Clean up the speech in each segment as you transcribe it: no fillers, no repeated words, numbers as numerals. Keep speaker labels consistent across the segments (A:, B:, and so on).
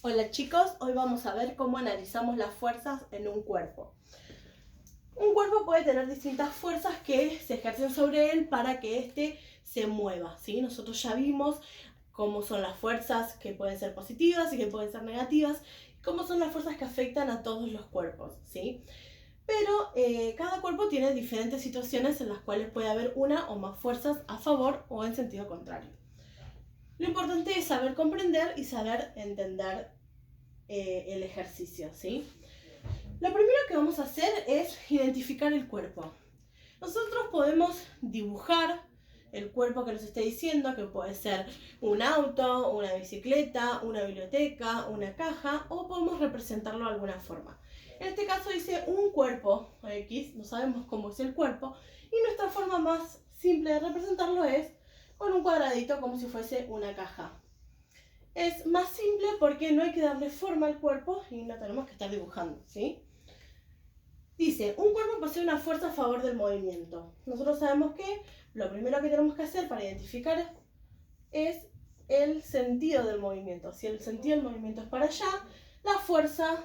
A: Hola chicos, hoy vamos a ver cómo analizamos las fuerzas en un cuerpo. Un cuerpo puede tener distintas fuerzas que se ejercen sobre él para que éste se mueva, ¿sí? Nosotros ya vimos cómo son las fuerzas que pueden ser positivas y que pueden ser negativas, y cómo son las fuerzas que afectan a todos los cuerpos, ¿sí? Pero cada cuerpo tiene diferentes situaciones en las cuales puede haber una o más fuerzas a favor o en sentido contrario. Lo importante es saber comprender y saber entender el ejercicio, ¿sí? Lo primero que vamos a hacer es identificar el cuerpo. Nosotros podemos dibujar el cuerpo que nos esté diciendo, que puede ser un auto, una bicicleta, una biblioteca, una caja, o podemos representarlo de alguna forma. En este caso dice un cuerpo X, no sabemos cómo es el cuerpo, y nuestra forma más simple de representarlo es con un cuadradito como si fuese una caja. Es más simple porque no hay que darle forma al cuerpo y no tenemos que estar dibujando, ¿sí? Dice, un cuerpo posee una fuerza a favor del movimiento. Nosotros sabemos que lo primero que tenemos que hacer para identificar es el sentido del movimiento. Si el sentido del movimiento es para allá, la fuerza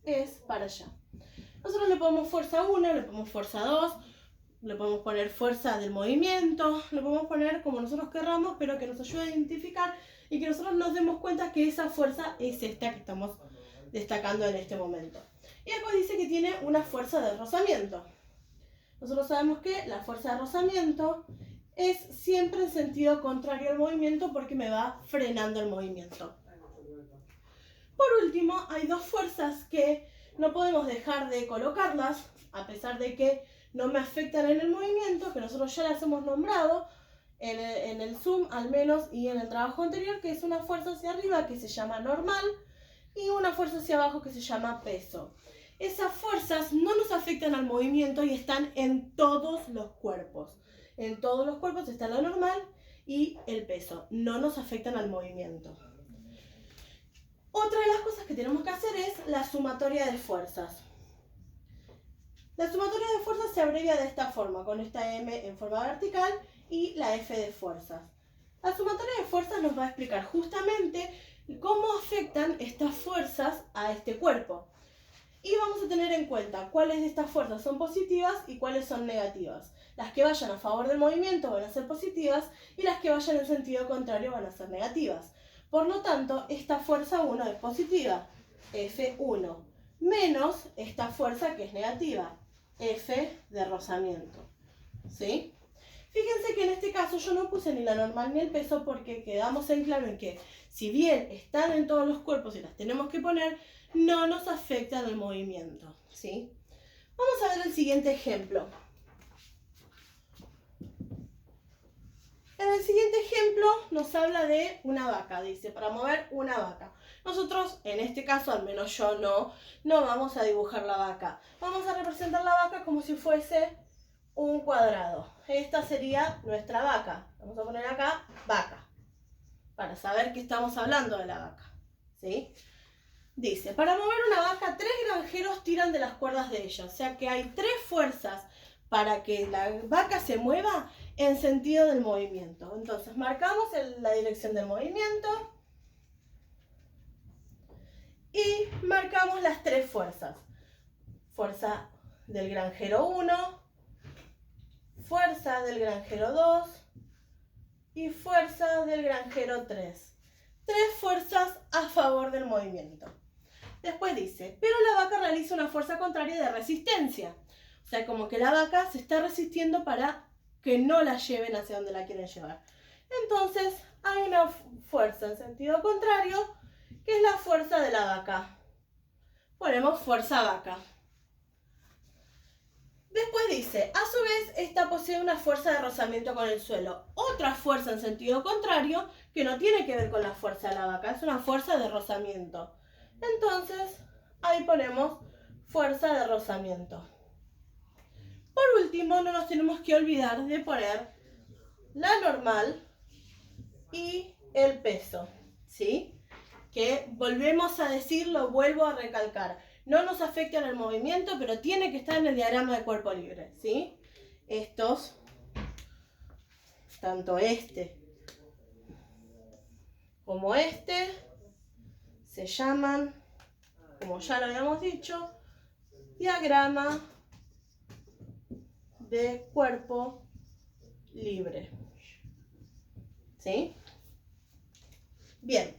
A: es para allá. Nosotros le ponemos fuerza 1, le ponemos fuerza 2, le podemos poner fuerza del movimiento, le podemos poner como nosotros querramos, pero que nos ayude a identificar y que nosotros nos demos cuenta que esa fuerza es esta que estamos destacando en este momento. Y después dice que tiene una fuerza de rozamiento. Nosotros sabemos que la fuerza de rozamiento es siempre en sentido contrario al movimiento porque me va frenando el movimiento. Por último, hay dos fuerzas que no podemos dejar de colocarlas, a pesar de que no me afectan en el movimiento, que nosotros ya las hemos nombrado en el Zoom al menos y en el trabajo anterior, que es una fuerza hacia arriba que se llama normal y una fuerza hacia abajo que se llama peso. Esas fuerzas no nos afectan al movimiento y están en todos los cuerpos. En todos los cuerpos está la normal y el peso. No nos afectan al movimiento. Otra de las cosas que tenemos que hacer es la sumatoria de fuerzas. La sumatoria de fuerzas se abrevia de esta forma, con esta M en forma vertical y la F de fuerzas. La sumatoria de fuerzas nos va a explicar justamente cómo afectan estas fuerzas a este cuerpo. Y vamos a tener en cuenta cuáles de estas fuerzas son positivas y cuáles son negativas. Las que vayan a favor del movimiento van a ser positivas y las que vayan en sentido contrario van a ser negativas. Por lo tanto, esta fuerza 1 es positiva, F1, menos esta fuerza que es negativa, F de rozamiento. ¿Sí? Fíjense que en este caso yo no puse ni la normal ni el peso porque quedamos en claro en que si bien están en todos los cuerpos y las tenemos que poner, no nos afectan el movimiento, ¿sí? Vamos a ver el siguiente ejemplo. En el siguiente ejemplo nos habla de una vaca, dice, para mover una vaca. Nosotros, en este caso, al menos yo no vamos a dibujar la vaca. Vamos a representar la vaca como si fuese un cuadrado. Esta sería nuestra vaca. Vamos a poner acá vaca, para saber que estamos hablando de la vaca, ¿sí? Dice, para mover una vaca, 3 granjeros tiran de las cuerdas de ella. O sea que hay 3 fuerzas para que la vaca se mueva en sentido del movimiento. Entonces marcamos la dirección del movimiento y marcamos las 3 fuerzas. Fuerza del granjero 1, fuerza del granjero 2 y fuerza del granjero 3. 3 fuerzas a favor del movimiento. Después dice, pero la vaca realiza una fuerza contraria de resistencia. O sea, como que la vaca se está resistiendo para que no la lleven hacia donde la quieren llevar. Entonces, hay una fuerza en sentido contrario, que es la fuerza de la vaca. Ponemos fuerza vaca. Después dice, a su vez, esta posee una fuerza de rozamiento con el suelo. Otra fuerza en sentido contrario, que no tiene que ver con la fuerza de la vaca, es una fuerza de rozamiento. Entonces, ahí ponemos fuerza de rozamiento. Por último, no nos tenemos que olvidar de poner la normal y el peso, ¿sí? Que volvemos a decir, lo vuelvo a recalcar. No nos afecta en el movimiento, pero tiene que estar en el diagrama de cuerpo libre, ¿sí? Estos, tanto este como este, se llaman, como ya lo habíamos dicho, diagrama de cuerpo libre. ¿Sí? Bien.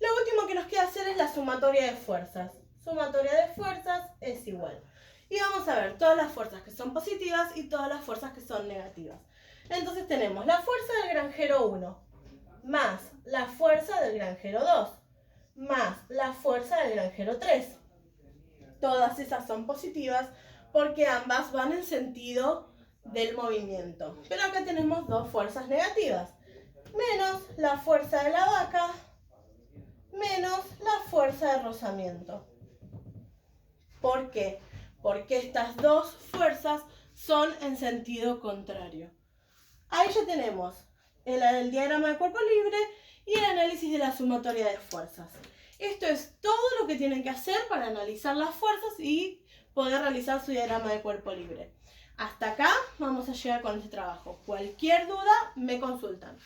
A: Lo último que nos queda hacer es la sumatoria de fuerzas. Sumatoria de fuerzas es igual. Y vamos a ver todas las fuerzas que son positivas y todas las fuerzas que son negativas. Entonces tenemos la fuerza del granjero 1 más la fuerza del granjero 2 más la fuerza del granjero 3. Todas esas son positivas porque ambas van en sentido del movimiento. Pero acá tenemos dos fuerzas negativas. Menos la fuerza de la vaca menos la fuerza de rozamiento. ¿Por qué? Porque estas dos fuerzas son en sentido contrario. Ahí ya tenemos el diagrama de cuerpo libre y el análisis de la sumatoria de fuerzas. Esto es todo lo que tienen que hacer para analizar las fuerzas y poder realizar su diagrama de cuerpo libre. Hasta acá vamos a llegar con este trabajo. Cualquier duda me consultan.